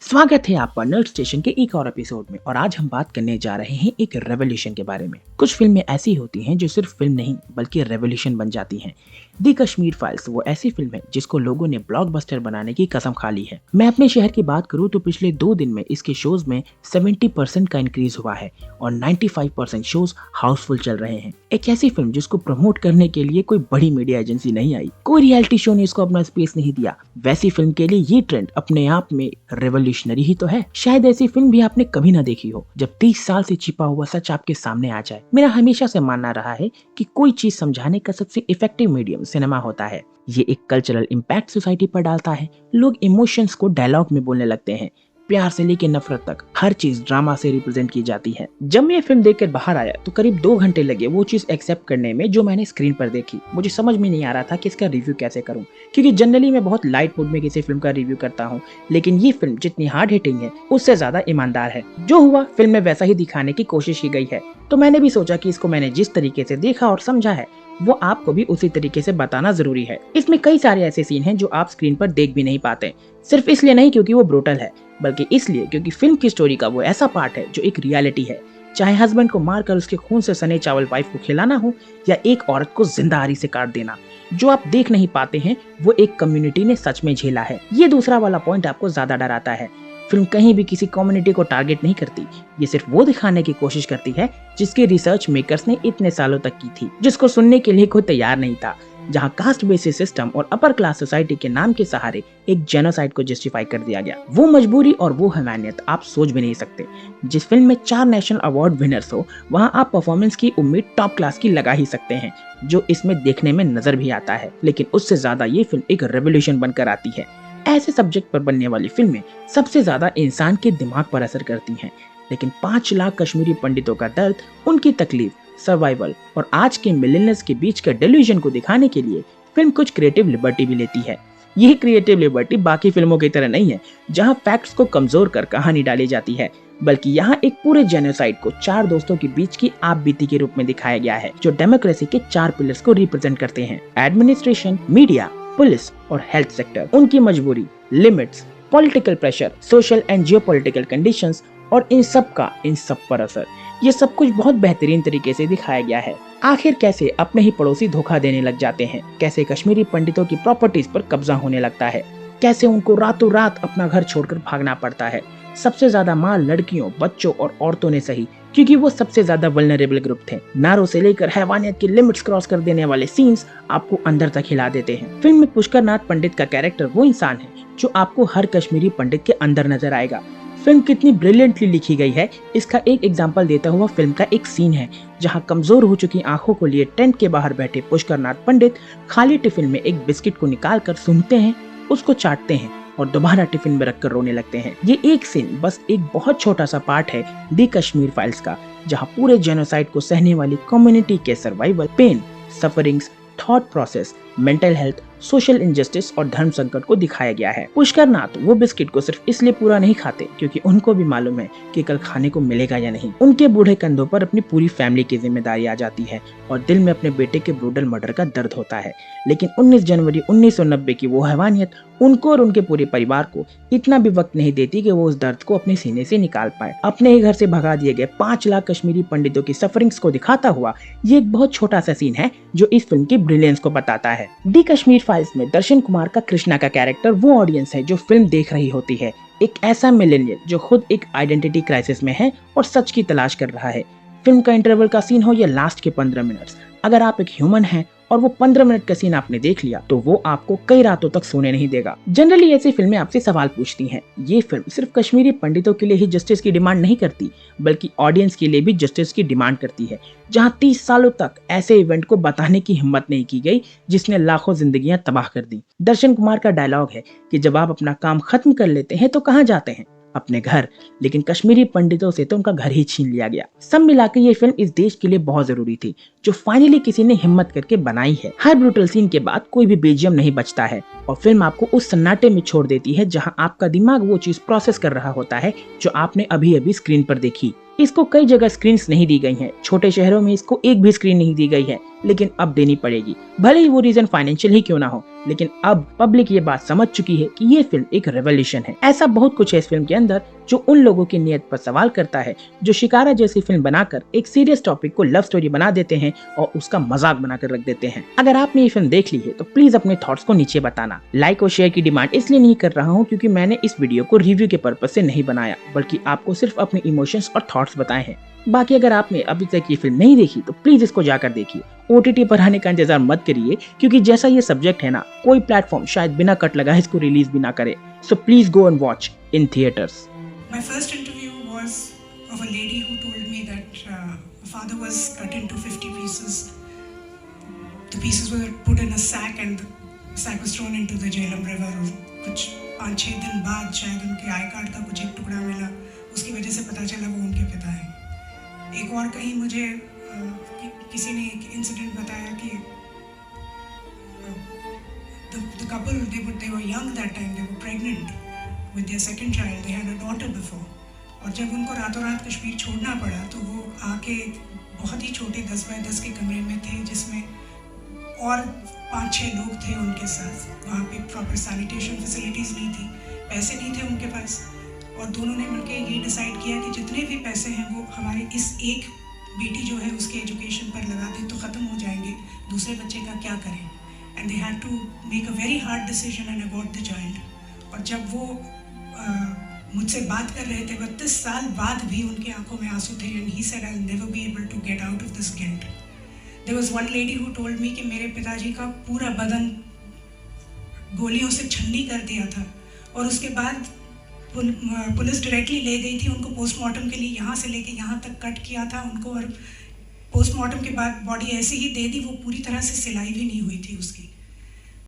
स्वागत है आपका नर्ड स्टेशन के एक और एपिसोड में। और आज हम बात करने जा रहे हैं एक रेवोल्यूशन के बारे में। कुछ फिल्में ऐसी होती हैं जो सिर्फ फिल्म नहीं बल्कि रेवोल्यूशन बन जाती हैं। दी कश्मीर फाइल्स वो ऐसी फिल्म है जिसको लोगों ने ब्लॉकबस्टर बनाने की कसम खा ली है। मैं अपने शहर की बात करूं तो पिछले 2 दिन में इसके शोज में 70% का इंक्रीज हुआ है और 95% शोज हाउसफुल चल रहे हैं। एक ऐसी फिल्म जिसको प्रमोट करने के लिए कोई बड़ी मीडिया एजेंसी नहीं आई, कोई रियलिटी शो ने इसको अपना स्पेस नहीं दिया। वैसी फिल्म के लिए ये ट्रेंड अपने आप में रेवोल्यूशनरी ही तो है। शायद ऐसी फिल्म भी आपने कभी ना देखी हो जब 30 साल से छिपा हुआ सच आपके सामने आ जाए। मेरा हमेशा से मानना रहा है कि कोई चीज समझाने का सबसे इफेक्टिव मीडियम सिनेमा होता है। ये एक कल्चरल इम्पैक्ट सोसाइटी पर डालता है। लोग इमोशंस को डायलॉग में बोलने लगते हैं। प्यार से लेके नफरत तक हर चीज ड्रामा से रिप्रेजेंट की जाती है। जब मैं ये फिल्म देखकर बाहर आया तो करीब 2 घंटे लगे वो चीज एक्सेप्ट करने में जो मैंने स्क्रीन पर देखी। मुझे समझ में नहीं आ रहा था कि इसका रिव्यू कैसे करूं, क्योंकि जनरली मैं बहुत लाइट मूड में किसी फिल्म का रिव्यू करता हूं, लेकिन ये फिल्म जितनी हार्ड हिटिंग है उससे ज्यादा ईमानदार है। जो हुआ फिल्म में वैसा ही दिखाने की कोशिश की गई है, तो मैंने भी सोचा कि इसको मैंने जिस तरीके से देखा और समझा है वो आपको भी उसी तरीके से बताना जरूरी है। इसमें कई सारे ऐसे सीन हैं जो आप स्क्रीन पर देख भी नहीं पाते, सिर्फ इसलिए नहीं क्योंकि वो ब्रूटल है, बल्कि इसलिए क्योंकि फिल्म की स्टोरी का वो ऐसा पार्ट है जो एक रियलिटी है। चाहे हस्बैंड को मारकर उसके खून से सने चावल वाइफ को खिलाना हो या एक औरत को जिंदा आरी से काट देना, जो आप देख नहीं पाते हैं वो एक कम्युनिटी ने सच में झेला है। ये दूसरा वाला पॉइंट आपको ज्यादा डराता है। फिल्म कहीं भी किसी कम्युनिटी को टारगेट नहीं करती, ये सिर्फ वो दिखाने की कोशिश करती है जिसकी रिसर्च मेकर्स ने इतने सालों तक की थी, जिसको सुनने के लिए कोई तैयार नहीं था। जहां कास्ट बेसिस सिस्टम और अपर क्लास सोसाइटी के नाम के सहारे एक जेनोसाइड को जस्टिफाई कर दिया गया। वो मजबूरी और वो हैवानियत आप सोच भी नहीं सकते। जिस फिल्म में 4 नेशनल अवार्ड विनर्स हो, वहां आप परफॉर्मेंस की उम्मीद टॉप क्लास की लगा ही सकते हैं, जो इसमें देखने में नजर भी आता है। लेकिन उससे ज्यादा ये फिल्म एक रेवोल्यूशन बनकर आती है। ऐसे सब्जेक्ट पर बनने वाली फिल्में सबसे ज्यादा इंसान के दिमाग पर असर करती हैं, लेकिन 5 लाख कश्मीरी पंडितों का दर्द, उनकी तकलीफ, सर्वाइवल और आज के मिलेनियल्स के बीच का डिल्यूजन को दिखाने के लिए फिल्म कुछ क्रिएटिव लिबर्टी भी लेती है। यह क्रिएटिव लिबर्टी बाकी फिल्मों की तरह नहीं है जहां फैक्ट्स को कमजोर कर कहानी डाली जाती है, बल्कि यहाँ एक पूरे जेनोसाइड को 4 दोस्तों के बीच की आप बीती के रूप में दिखाया गया है, जो डेमोक्रेसी के 4 पिलर्स को रिप्रेजेंट करते हैं: एडमिनिस्ट्रेशन, मीडिया, पुलिस और हेल्थ सेक्टर। उनकी मजबूरी, limits, political pressure, social and geopolitical conditions और इन सब पर असर, ये सब कुछ बहुत बेहतरीन तरीके से दिखाया गया है। आखिर कैसे अपने ही पड़ोसी धोखा देने लग जाते हैं, कैसे कश्मीरी पंडितों की प्रॉपर्टीज पर कब्जा होने लगता है, कैसे उनको रातों रात अपना घर छोड़कर भागना पड़ता है। सबसे ज्यादा मार लड़कियों, बच्चों और औरतों ने सही, क्योंकि वो सबसे ज्यादा वल्नरेबल ग्रुप थे। नारों से लेकर हैवानियत की लिमिट्स क्रॉस कर देने वाले सीन्स आपको अंदर तक हिला देते हैं। फिल्म में पुष्कर नाथ पंडित का कैरेक्टर वो इंसान है जो आपको हर कश्मीरी पंडित के अंदर नजर आएगा। फिल्म कितनी ब्रिलियंटली लिखी गई है इसका एक एग्जांपल देता हुआ फिल्म का एक सीन है जहां कमजोर हो चुकी आंखों को लिए टेंट के बाहर बैठे पुष्कर नाथ पंडित खाली टिफिन में एक बिस्किट को निकालकर सूंघते हैं, उसको चाटते हैं और दोबारा टिफिन में रखकर रोने लगते हैं। ये एक सीन बस एक बहुत छोटा सा पार्ट है दी कश्मीर फाइल्स का, जहां पूरे जेनोसाइड को सहने वाली कम्युनिटी के survival, pain, sufferings, thought process, mental health, social injustice और धर्म संकट को दिखाया गया है। पुष्कर नाथ वो बिस्किट को सिर्फ इसलिए पूरा नहीं खाते क्योंकि उनको भी मालूम है कि कल खाने को मिलेगा या नहीं। उनके बूढ़े कंधों पर अपनी पूरी फैमिली की जिम्मेदारी आ जाती है और दिल में अपने बेटे के ब्रूटल मर्डर का दर्द होता है। लेकिन 19 जनवरी 1990 की वो हैवानियत उनको और उनके पूरे परिवार को इतना भी वक्त नहीं देती कि वो उस दर्द को अपने सीने से निकाल पाए। अपने ही घर से भगा दिए गए 5 लाख कश्मीरी पंडितों की सफरिंग्स को दिखाता हुआ ये एक बहुत छोटा सा सीन है जो इस फिल्म की ब्रिलियंस को बताता है। दी कश्मीर फाइल्स में दर्शन कुमार का कृष्णा का कैरेक्टर वो ऑडियंस है जो फिल्म देख रही होती है, एक ऐसा मिलेनियल जो खुद एक आइडेंटिटी क्राइसिस में है और सच की तलाश कर रहा है। फिल्म का इंटरवल का सीन हो या लास्ट के 15 मिनट्स, अगर आप एक ह्यूमन हैं और वो 15 मिनट का सीन आपने देख लिया तो वो आपको कई रातों तक सोने नहीं देगा। जनरली ऐसी फिल्में आपसे सवाल पूछती हैं। ये फिल्म सिर्फ कश्मीरी पंडितों के लिए ही जस्टिस की डिमांड नहीं करती, बल्कि ऑडियंस के लिए भी जस्टिस की डिमांड करती है। जहां 30 सालों तक ऐसे इवेंट को बताने की हिम्मत नहीं की गई जिसने लाखों जिंदगियां तबाह कर दी। दर्शन कुमार का डायलॉग है कि जब आप अपना काम खत्म कर लेते हैं तो कहाँ जाते हैं? अपने घर। लेकिन कश्मीरी पंडितों से तो उनका घर ही छीन लिया गया। सब मिलाकर ये फिल्म इस देश के लिए बहुत जरूरी थी, जो फाइनली किसी ने हिम्मत करके बनाई है। हर ब्रूटल सीन के बाद कोई भी बेजियम नहीं बचता है और फिल्म आपको उस सन्नाटे में छोड़ देती है जहां आपका दिमाग वो चीज प्रोसेस कर रहा होता है जो आपने अभी अभी स्क्रीन पर देखी। इसको कई जगह स्क्रीन्स नहीं दी गई हैं। छोटे शहरों में इसको एक भी स्क्रीन नहीं दी गई है, लेकिन अब देनी पड़ेगी, भले ही वो रीजन फाइनेंशियल ही क्यों ना हो। लेकिन अब पब्लिक ये बात समझ चुकी है कि ये फिल्म एक रेवोल्यूशन है। ऐसा बहुत कुछ है इस फिल्म के अंदर जो उन लोगों की नीयत पर सवाल करता है जो शिकारा जैसी फिल्म बनाकर एक सीरियस टॉपिक को लव स्टोरी बना देते हैं और उसका मजाक बनाकर रख देते हैं। अगर आपने ये फिल्म देख ली है तो प्लीज अपने थॉट्स को नीचे बताना। लाइक और शेयर की डिमांड इसलिए नहीं कर रहा हूँ क्योंकि मैंने इस वीडियो को रिव्यू के पर्पज से नहीं बनाया, बल्कि आपको सिर्फ अपने इमोशंस और थॉट्स बताए हैं। बाकी अगर आपने अभी तक ये फिल्म नहीं देखी तो प्लीज इसको जाकर देखिए। OTT पर आने का इंतजार मत करिए क्योंकि जैसा ये सब्जेक्ट है ना, कोई प्लेटफॉर्म शायद बिना कट लगाए इसको रिलीज भी ना करे। So please go and watch in theatres. My first interview was of a lady who told me that her father was cut into 50 pieces. The pieces were put in a sack and the sack was thrown into the Jhelum River. कुछ 5-6 दिन बाद शायद उनके I card का कुछ एक टुकड़ा मिला, उसकी वजह से पता चला वो उनके पिता हैं। एक और कहीं मुझे किसी ने एक इंसिडेंट बताया कि the couple they were young that time, they were pregnant with their second child, they had a daughter before, और जब उनको रातों रात कश्मीर छोड़ना पड़ा तो वो आके बहुत ही छोटे 10 बाय 10 के कमरे में थे जिसमें और 5-6 लोग थे उनके साथ। वहाँ पे प्रॉपर सैनिटेशन फैसिलिटीज़ नहीं थी, पैसे नहीं थे उनके पास, और दोनों ने मिलकर ये डिसाइड किया कि जितने भी पैसे हैं वो हमारे इस एक बेटी जो है उसके एजुकेशन पर लगा दें तो ख़त्म हो जाएंगे, दूसरे बच्चे का क्या करें। And they had to make a very hard decision and abort the child. और जब वो मुझसे बात कर रहे थे 32 साल बाद भी उनकी आंखों में आंसू थे, and he said I will never be able to get out of this guilt. There was one lady who told me कि मेरे पिताजी का पूरा बदन गोलियों से छन्नी कर दिया था और उसके बाद पुलिस डायरेक्टली ले गई थी उनको पोस्टमार्टम के लिए, यहाँ से लेके यहाँ तक कट किया था उनको, और पोस्टमार्टम के बाद बॉडी ऐसे ही दे दी, वो पूरी तरह से सिलाई भी नहीं हुई थी उसकी।